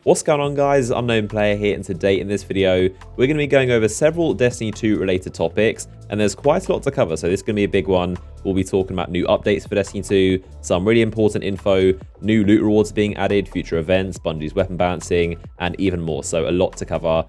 What's going on, guys? Unknown Player here, and today in this video we're going to be going over several Destiny 2 related topics, and there's quite a lot to cover, so this is going to be a big one. We'll be talking about new updates for Destiny 2, some really important info, new loot rewards being added, future events, Bungie's weapon balancing, and even more, so a lot to cover.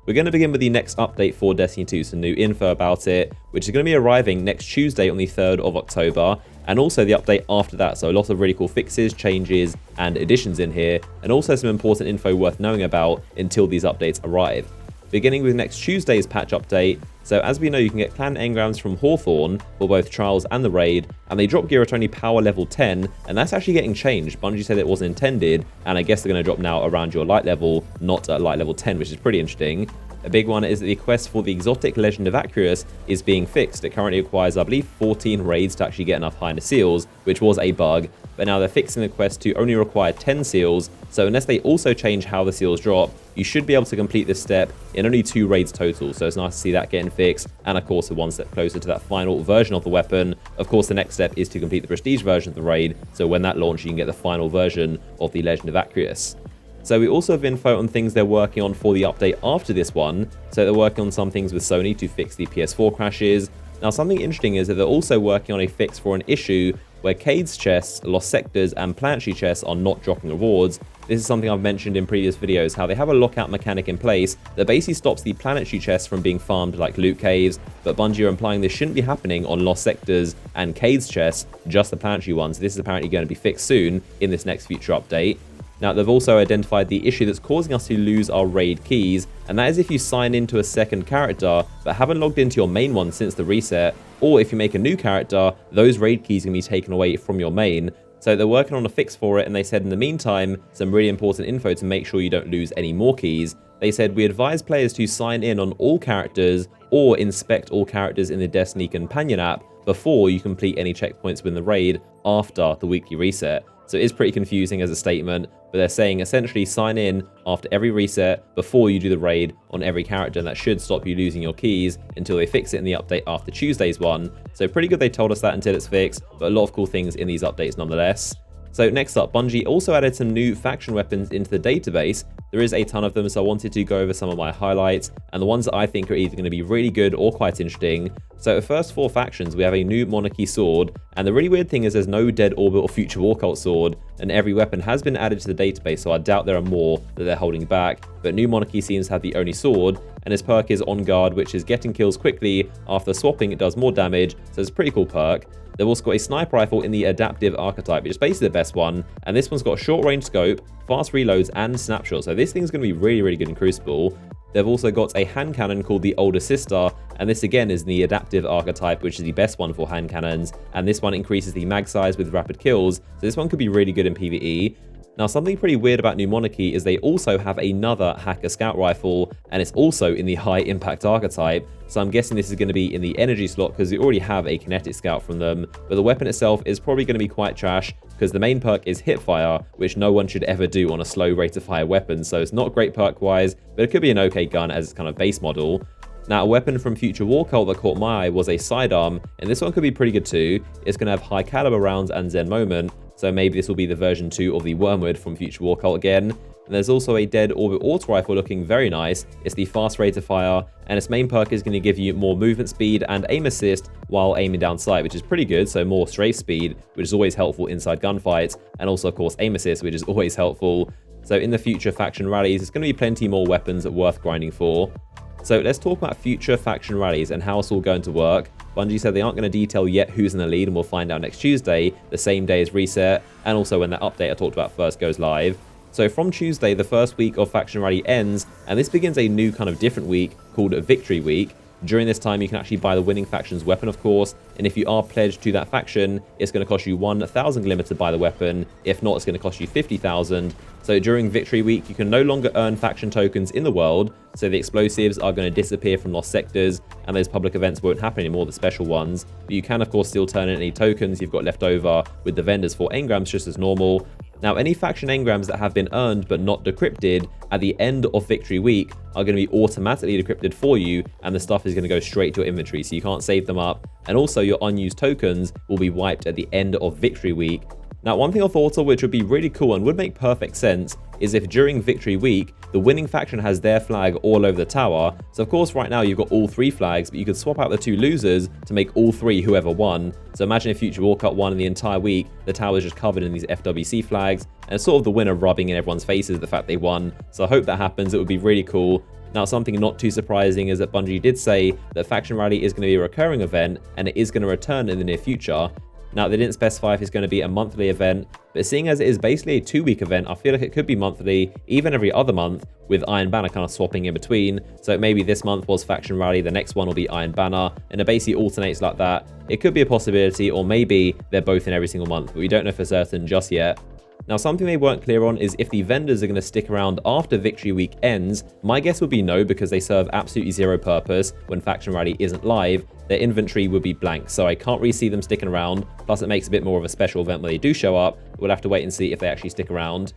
We're going to begin with the next update for Destiny 2, some new info about it, which is going to be arriving next Tuesday on the 3rd of October, and also the update after that, so a lot of really cool fixes, changes, and additions in here, and also some important info worth knowing about until these updates arrive. Beginning with next Tuesday's patch update, so as we know, you can get clan engrams from Hawthorne for both Trials and the Raid, and they drop gear at only power level 10, and that's actually getting changed. Bungie said it wasn't intended, and I guess they're going to drop now around your light level, not at light level 10, which is pretty interesting. A big one is that the quest for the exotic Legend of Enquiries is being fixed. It currently requires, I believe, 14 raids to actually get enough Highness seals, which was a bug, but now they're fixing the quest to only require 10 seals, so unless they also change how the seals drop, you should be able to complete this step in only 2 raids total, so it's nice to see that getting fixed, and of course, we're one step closer to that final version of the weapon. Of course, the next step is to complete the Prestige version of the raid, so when that launches, you can get the final version of the Legend of Enquiries. So we also have info on things they're working on for the update after this one. So they're working on some things with Sony to fix the PS4 crashes. Now, something interesting is that they're also working on a fix for an issue where Cade's chests, Lost Sectors, and Planetary chests are not dropping rewards. This is something I've mentioned in previous videos, how they have a lockout mechanic in place that basically stops the Planetary chests from being farmed like loot caves, but Bungie are implying this shouldn't be happening on Lost Sectors and Cade's chests, just the Planetary ones. This is apparently going to be fixed soon in this next future update. Now, they've also identified the issue that's causing us to lose our raid keys, and that is if you sign into a second character but haven't logged into your main one since the reset, or if you make a new character, those raid keys can be taken away from your main. So they're working on a fix for it, and they said in the meantime, some really important info to make sure you don't lose any more keys. They said, we advise players to sign in on all characters or inspect all characters in the Destiny companion app before you complete any checkpoints within the raid after the weekly reset. So it is pretty confusing as a statement, but they're saying essentially sign in after every reset before you do the raid on every character, and that should stop you losing your keys until they fix it in the update after Tuesday's one. So pretty good they told us that until it's fixed, but a lot of cool things in these updates nonetheless. So next up, Bungie also added some new faction weapons into the database. There is a ton of them, so I wanted to go over some of my highlights and the ones that I think are either going to be really good or quite interesting. So the first 4 factions, we have a new Monarchy sword, and the really weird thing is there's no Dead Orbit or Future War Cult sword, and every weapon has been added to the database, so I doubt there are more that they're holding back, but new Monarchy seems to have the only sword, and his perk is On Guard, which is getting kills quickly. After swapping, it does more damage, so it's a pretty cool perk. They've also got a sniper rifle in the adaptive archetype, which is basically the best one, and this one's got a short range scope, fast reloads, and snapshot, so this thing's going to be really, really good in Crucible. They've also got a hand cannon called the Older Sister, and this again is the adaptive archetype, which is the best one for hand cannons, and this one increases the mag size with rapid kills, so this one could be really good in PvE. Now, something pretty weird about New Monarchy is they also have another Hacker Scout Rifle, and it's also in the High Impact archetype, so I'm guessing this is going to be in the energy slot because you already have a Kinetic Scout from them, but the weapon itself is probably going to be quite trash because the main perk is Hipfire, which no one should ever do on a slow rate of fire weapon, so it's not great perk-wise, but it could be an okay gun as its kind of base model. Now, a weapon from Future War Cult that caught my eye was a sidearm, and this one could be pretty good too. It's going to have high caliber rounds and Zen Moment, so maybe this will be the version 2 of the Wormwood from Future War Cult again. And there's also a Dead Orbit Auto Rifle looking very nice. It's the fast rate of fire, and its main perk is going to give you more movement speed and aim assist while aiming down sight, which is pretty good, so more strafe speed, which is always helpful inside gunfights, and also, of course, aim assist, which is always helpful. So in the future faction rallies, there's going to be plenty more weapons worth grinding for. So let's talk about future faction rallies and how it's all going to work. Bungie said they aren't going to detail yet who's in the lead, and we'll find out next Tuesday, the same day as reset, and also when that update I talked about first goes live. So from Tuesday, the first week of Faction Rally ends, and this begins a new kind of different week called Victory Week. During this time, you can actually buy the winning faction's weapon, of course, and if you are pledged to that faction, it's going to cost you 1,000 glimmer to buy the weapon. If not, it's going to cost you 50,000. So during Victory Week, you can no longer earn faction tokens in the world, so the explosives are going to disappear from Lost Sectors, and those public events won't happen anymore, the special ones. But you can, of course, still turn in any tokens you've got left over with the vendors for engrams just as normal. Now, any faction engrams that have been earned but not decrypted at the end of Victory Week are going to be automatically decrypted for you, and the stuff is going to go straight to your inventory, so you can't save them up. And also, your unused tokens will be wiped at the end of Victory Week. Now, one thing I thought of which would be really cool and would make perfect sense is if during Victory Week, the winning faction has their flag all over the tower. So of course right now you've got all 3 flags, but you could swap out the 2 losers to make all 3 whoever won. So imagine if Future War Cup won in the entire week, the tower is just covered in these FWC flags, and it's sort of the winner rubbing in everyone's faces the fact they won. So I hope that happens. It would be really cool. Now, something not too surprising is that Bungie did say that Faction Rally is going to be a recurring event, and it is going to return in the near future. Now, they didn't specify if it's going to be a monthly event, but seeing as it is basically a 2-week event, I feel like it could be monthly, even every other month, with Iron Banner kind of swapping in between. So maybe this month was Faction Rally, the next one will be Iron Banner, and it basically alternates like that. It could be a possibility, or maybe they're both in every single month, but we don't know for certain just yet. Now, something they weren't clear on is if the vendors are going to stick around after Victory Week ends. My guess would be no, because they serve absolutely zero purpose when Faction Rally isn't live. Their inventory would be blank, so I can't really see them sticking around. Plus, it makes a bit more of a special event when they do show up. We'll have to wait and see if they actually stick around.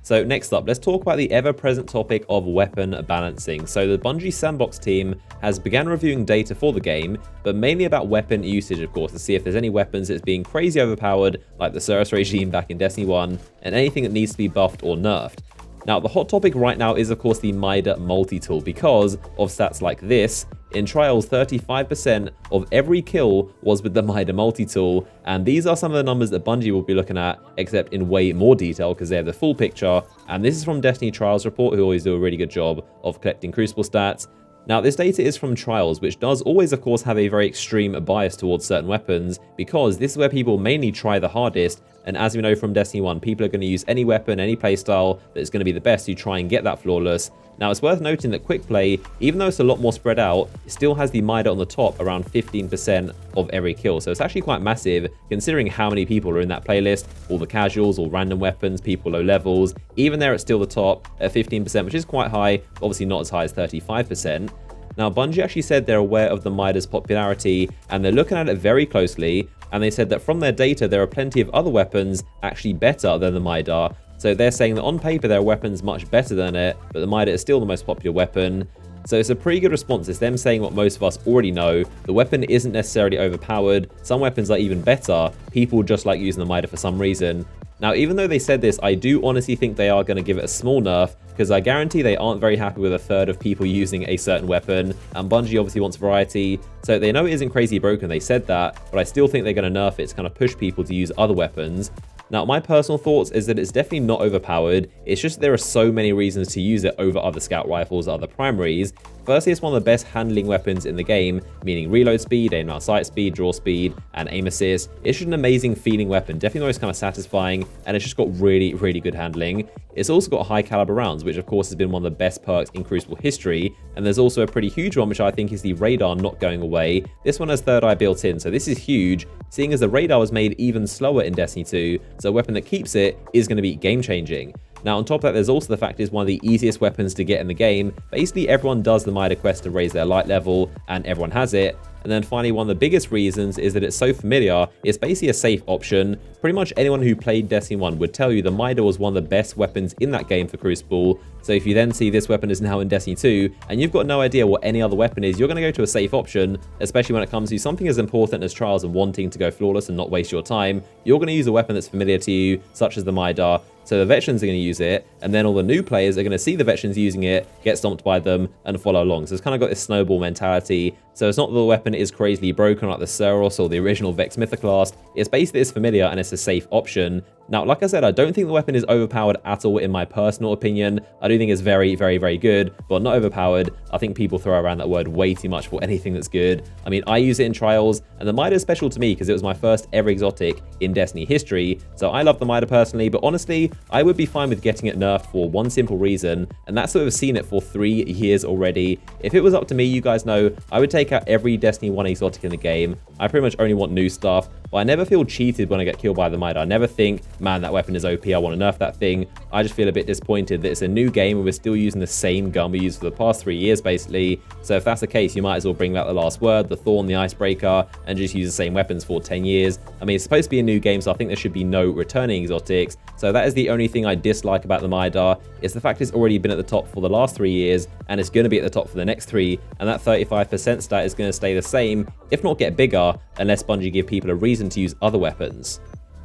So next up, let's talk about the ever-present topic of weapon balancing. So the Bungie Sandbox team has begun reviewing data for the game, but mainly about weapon usage, of course, to see if there's any weapons that's being crazy overpowered, like the Cerus regime back in Destiny 1, and anything that needs to be buffed or nerfed. Now, the hot topic right now is, of course, the Mida multi-tool because of stats like this. In trials, 35% of every kill was with the Mida multi-tool, and these are some of the numbers that Bungie will be looking at, except in way more detail because they have the full picture. And this is from Destiny Trials Report, who always do a really good job of collecting Crucible stats. Now, this data is from Trials, which does always, of course, have a very extreme bias towards certain weapons, because this is where people mainly try the hardest, and as we know from Destiny 1, people are going to use any weapon, any playstyle that's going to be the best to try and get that flawless. Now, it's worth noting that Quick Play, even though it's a lot more spread out, it still has the Mida on the top, around 15% of every kill, so it's actually quite massive, considering how many people are in that playlist, all the casuals, all random weapons, people low levels. Even there, it's still the top at 15%, which is quite high, obviously not as high as 35%. Now, Bungie actually said they're aware of the Mida's popularity, and they're looking at it very closely, and they said that from their data, there are plenty of other weapons actually better than the Mida. So they're saying that on paper, there are weapons much better than it, but the Mida is still the most popular weapon. So it's a pretty good response. It's them saying what most of us already know. The weapon isn't necessarily overpowered. Some weapons are even better. People just like using the Mida for some reason. Now, even though they said this, I do honestly think they are going to give it a small nerf, because I guarantee they aren't very happy with a third of people using a certain weapon, and Bungie obviously wants variety, so they know it isn't crazy broken, they said that, but I still think they're going to nerf it to kind of push people to use other weapons. Now, my personal thoughts is that it's definitely not overpowered. It's just there are so many reasons to use it over other scout rifles, other primaries. Firstly, it's one of the best handling weapons in the game, meaning reload speed, aim out sight speed, draw speed, and aim assist. It's just an amazing feeling weapon, definitely always kind of satisfying, and it's just got really, really good handling. It's also got high caliber rounds, which of course has been one of the best perks in Crucible history, and there's also a pretty huge one, which I think is the radar not going away. This one has third eye built in, so this is huge, seeing as the radar was made even slower in Destiny 2, so a weapon that keeps it is going to be game-changing. Now, on top of that, there's also the fact it's one of the easiest weapons to get in the game. Basically, everyone does the Mida quest to raise their light level, and everyone has it. And then finally, one of the biggest reasons is that it's so familiar. It's basically a safe option. Pretty much anyone who played Destiny 1 would tell you the Mida was one of the best weapons in that game for Crucible. So if you then see this weapon is now in Destiny 2, and you've got no idea what any other weapon is, you're going to go to a safe option, especially when it comes to something as important as Trials and wanting to go flawless and not waste your time. You're going to use a weapon that's familiar to you, such as the Mida. So the veterans are going to use it, and then all the new players are going to see the veterans using it, get stomped by them, and follow along. So it's kind of got this snowball mentality. So it's not that the weapon is crazily broken like the Cerus or the original Vex Mythoclast. It's basically it's familiar and it's a safe option. Now, like I said, I don't think the weapon is overpowered at all in my personal opinion. I do think it's very, very, very good, but not overpowered. I think people throw around that word way too much for anything that's good. I mean, I use it in Trials, and the Mida is special to me because it was my first ever exotic in Destiny history. So I love the Mida personally, but honestly, I would be fine with getting it nerfed for one simple reason, and that's that we've seen it for 3 years already. If it was up to me, you guys know, I would take out every Destiny 1 exotic in the game. I pretty much only want new stuff, but I never feel cheated when I get killed by the Mida. I never think, man, that weapon is OP, I want to nerf that thing. I just feel a bit disappointed that it's a new game and we're still using the same gun we used for the past 3 years, basically. So if that's the case, you might as well bring back the Last Word, the Thorn, the Icebreaker, and just use the same weapons for 10 years. I mean, it's supposed to be a new game, so I think there should be no returning exotics. So that is the only thing I dislike about the Mida. It's the fact it's already been at the top for the last 3 years, and it's going to be at the top for the next 3, and that 35% stat is going to stay the same, if not get bigger, unless Bungie give people a reason to use other weapons.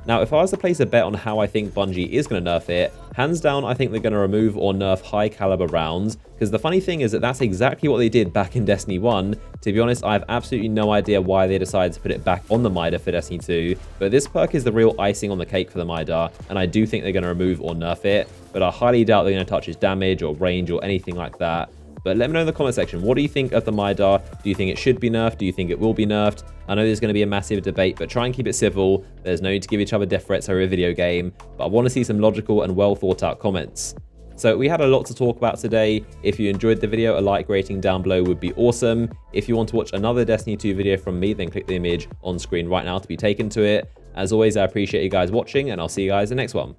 Now, if I was to place a bet on how I think Bungie is going to nerf it, hands down, I think they're going to remove or nerf high caliber rounds, because the funny thing is that that's exactly what they did back in Destiny 1. To be honest, I have absolutely no idea why they decided to put it back on the Mida for Destiny 2, but this perk is the real icing on the cake for the Mida, and I do think they're going to remove or nerf it, but I highly doubt they're going to touch its damage or range or anything like that. But let me know in the comment section, what do you think of the Mida? Do you think it should be nerfed? Do you think it will be nerfed? I know there's going to be a massive debate, but try and keep it civil. There's no need to give each other death threats over a video game, but I want to see some logical and well thought out comments. So we had a lot to talk about today. If you enjoyed the video, a like rating down below would be awesome. If you want to watch another Destiny 2 video from me, then click the image on screen right now to be taken to it. As always, I appreciate you guys watching, and I'll see you guys in the next one.